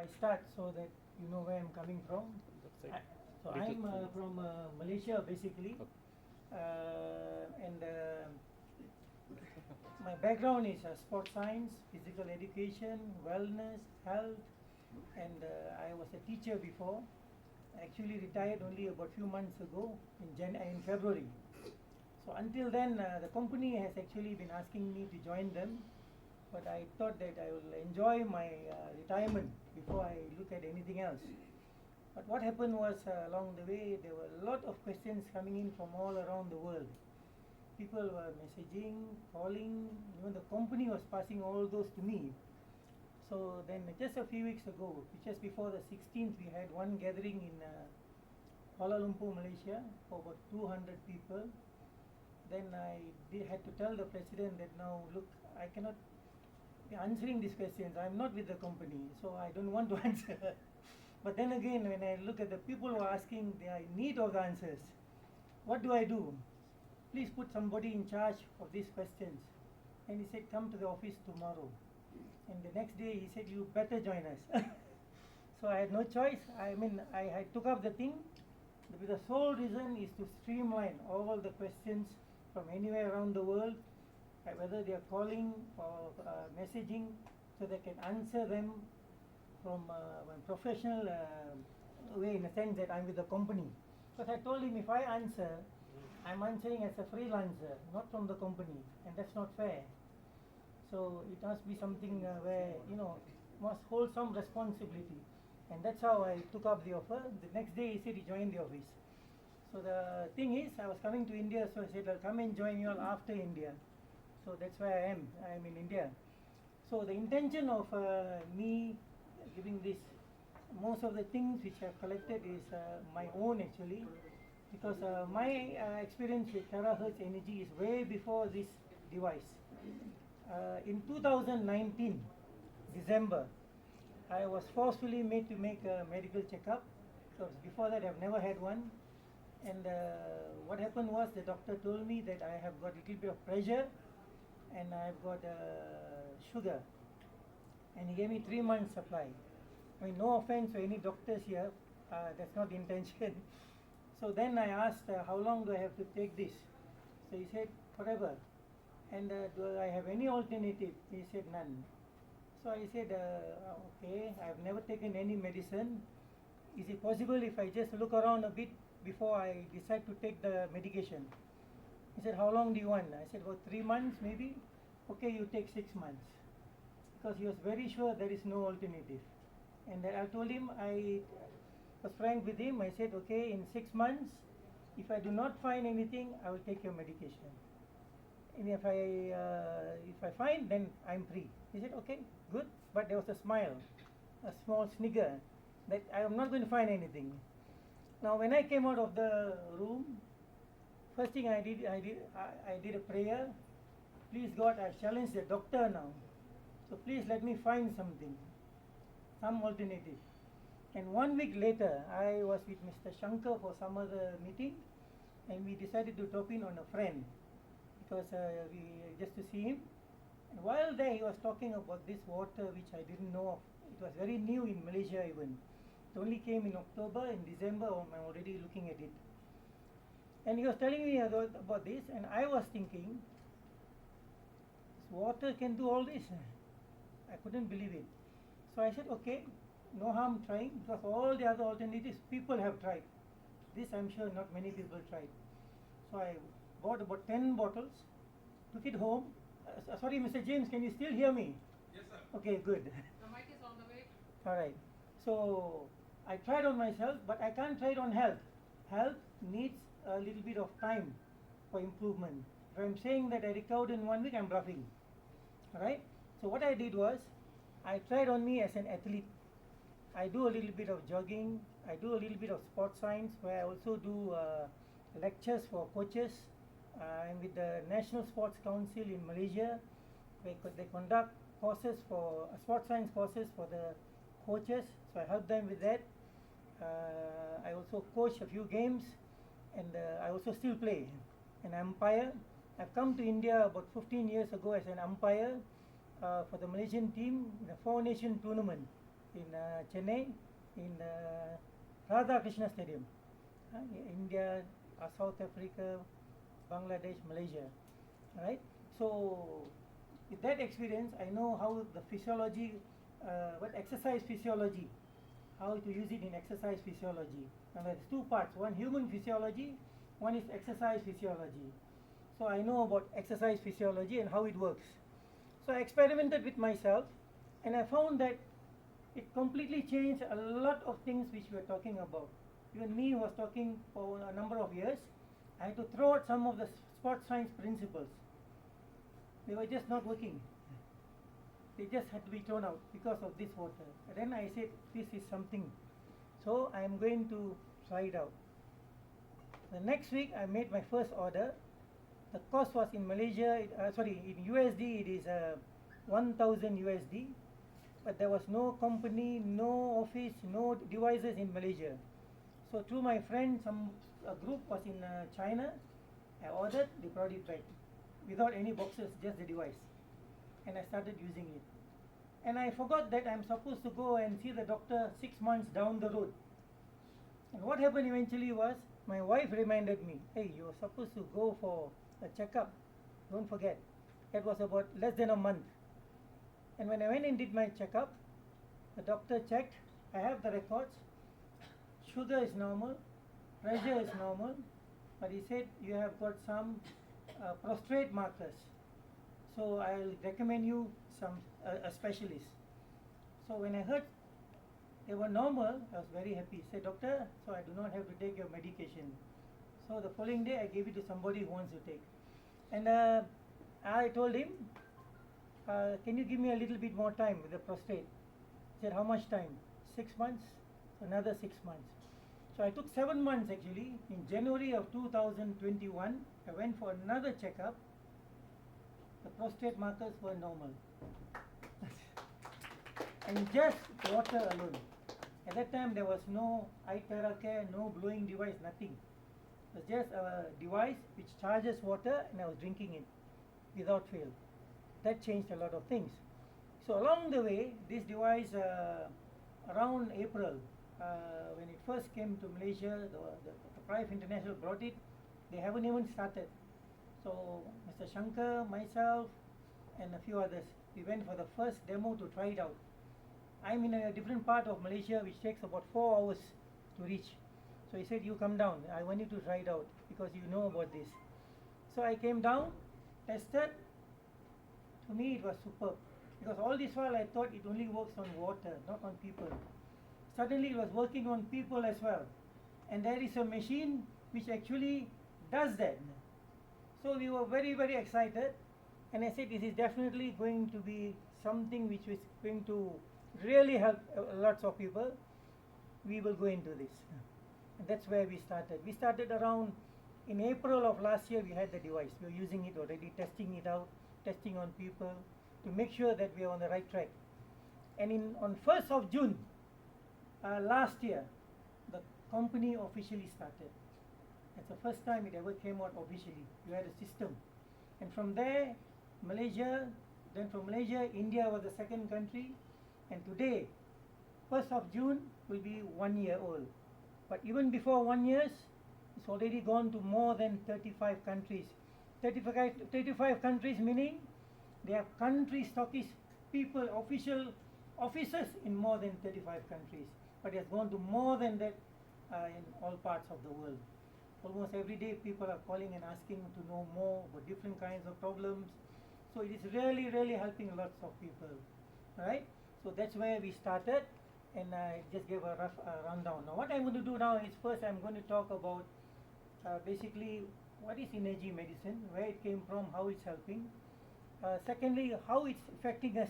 I start so that you know where I'm coming from. So I'm from Malaysia basically, and my background is sports science, physical education, wellness, health, and I was a teacher before. I actually retired only about few months ago in February. So until then, the company has actually been asking me to join them, but I thought that I will enjoy my retirement before I look at anything else. But what happened was along the way, there were a lot of questions coming in from all around the world. People were messaging, calling, even the company was passing all those to me. So then just a few weeks ago, just before the 16th, we had one gathering in Kuala Lumpur, Malaysia, for about 200 people. Then I had to tell the president that now, look, I cannot be answering these questions. I'm not with the company, so I don't want to answer. But then again, when I look at the people who are asking, they are in need of the answers. What do I do? Please put somebody in charge of these questions. And he said, come to the office tomorrow. And the next day he said, you better join us. So I had no choice. I took up the thing. The sole reason is to streamline all the questions from anywhere around the world, whether they are calling or messaging, so they can answer them from a professional way, in a sense that I'm with the company. Because I told him if I answer, I'm answering as a freelancer, not from the company, and that's not fair. So it must be something where, must hold some responsibility. And that's how I took up the offer. The next day he said he joined the office. So the thing is, I was coming to India, so I said I'll come and join you all after India. So that's where I am. I am in India. So the intention of me giving this, most of the things which I've collected is my own actually, because my experience with Terahertz Energy is way before this device. In 2019, December, I was forcefully made to make a medical checkup, because before that I've never had one. And what happened was the doctor told me that I have got a little bit of pressure and I've got sugar. And he gave me 3 months supply. I mean, no offense to any doctors here, that's not the intention. So then I asked, how long do I have to take this? So he said, forever. And do I have any alternative? He said, none. So I said, okay, I've never taken any medicine. Is it possible if I just look around a bit before I decide to take the medication? He said, how long do you want? I said, about 3 months maybe. Okay, you take 6 months. Because he was very sure there is no alternative. And then I told him, I was frank with him. I said, okay, in 6 months, if I do not find anything, I will take your medication. And if I find, then I'm free. He said, okay, good. But there was a smile, a small snigger, that I am not going to find anything. Now, when I came out of the room, first thing I did a prayer. Please God, I challenge the doctor now. So please let me find something, some alternative. And 1 week later, I was with Mr. Shankar for some other meeting, and we decided to drop in on a friend, because just to see him. And while there, he was talking about this water which I didn't know of. It was very new in Malaysia even. It only came in October. In December, I'm already looking at it. And he was telling me about this, and I was thinking, this water can do all this. I couldn't believe it. So I said, okay, no harm trying, because all the other alternatives people have tried. This I'm sure not many people tried. So I bought about 10 bottles, took it home. Sorry, Mr. James, can you still hear me? Yes, sir. Okay, good. The mic is on the way. All right. So I tried on myself, but I can't try it on health. Health needs a little bit of time for improvement. If I'm saying that I recovered in 1 week, I'm bluffing. All right. So what I did was, I tried on me as an athlete. I do a little bit of jogging. I do a little bit of sports science, where I also do lectures for coaches. I'm with the National Sports Council in Malaysia. They conduct courses for sports science courses for the coaches. So I help them with that. I also coach a few games, and I also still play an umpire. I've come to India about 15 years ago as an umpire for the Malaysian team in a 4-nation tournament. in Chennai, in Radha Krishna Stadium, India, South Africa, Bangladesh, Malaysia, right? So with that experience, I know how the physiology, what exercise physiology, how to use it in exercise physiology. Now there's two parts, one human physiology, one is exercise physiology. So I know about exercise physiology and how it works. So I experimented with myself and I found that it completely changed a lot of things which we were talking about. Even me who was talking for a number of years, I had to throw out some of the sports science principles. They were just not working. They just had to be thrown out because of this water. And then I said, this is something. So I am going to try it out. The next week I made my first order. The cost was in Malaysia, in USD it is 1000 USD. But there was no company, no office, no devices in Malaysia. So through my friend, a group was in China. I ordered, they brought it back without any boxes, just the device. And I started using it. And I forgot that I'm supposed to go and see the doctor 6 months down the road. And what happened eventually was, my wife reminded me, hey, you're supposed to go for a checkup. Don't forget. That was about less than a month. And when I went and did my checkup, the doctor checked, I have the records, sugar is normal, pressure is normal, but he said you have got some prostate markers. So I'll recommend you a specialist. So when I heard they were normal, I was very happy. He said, doctor, so I do not have to take your medication. So the following day I gave it to somebody who wants to take. And I told him, can you give me a little bit more time with the prostate? He said, how much time? 6 months? Another 6 months. So I took 7 months actually. In January of 2021, I went for another checkup. The prostate markers were normal. And just water alone. At that time there was no iteracare, no blowing device, nothing. It was just a device which charges water and I was drinking it without fail. That changed a lot of things. So along the way, this device around April, when it first came to Malaysia, the Prive International brought it. They haven't even started. So Mr. Shankar, myself, and a few others, we went for the first demo to try it out. I'm in a different part of Malaysia which takes about 4 hours to reach. So he said, you come down, I want you to try it out because you know about this. So I came down, tested. To me it was superb because all this while I thought it only works on water, not on people. Suddenly it was working on people as well. And there is a machine which actually does that. So we were very, very excited. And I said, this is definitely going to be something which is going to really help lots of people. We will go into this. And that's where we started. We started around in April of last year. We had the device. We were using it already, testing it out, testing on people to make sure that we are on the right track. And on 1st of June last year, the company officially started. It's the first time it ever came out officially. You had a system. And from there, Malaysia, then from Malaysia, India was the second country. And today, 1st of June will be 1 year old. But even before 1 year, it's already gone to more than 35 countries. 35 countries meaning they have country stockists, people, official officers in more than 35 countries. But it has gone to more than that in all parts of the world. Almost every day people are calling and asking to know more about different kinds of problems. So it is really, really helping lots of people. Right? So that's where we started, and I just gave a rough rundown. Now what I'm going to do now is first I'm going to talk about basically what is energy medicine, where it came from, how it's helping. Secondly, how it's affecting us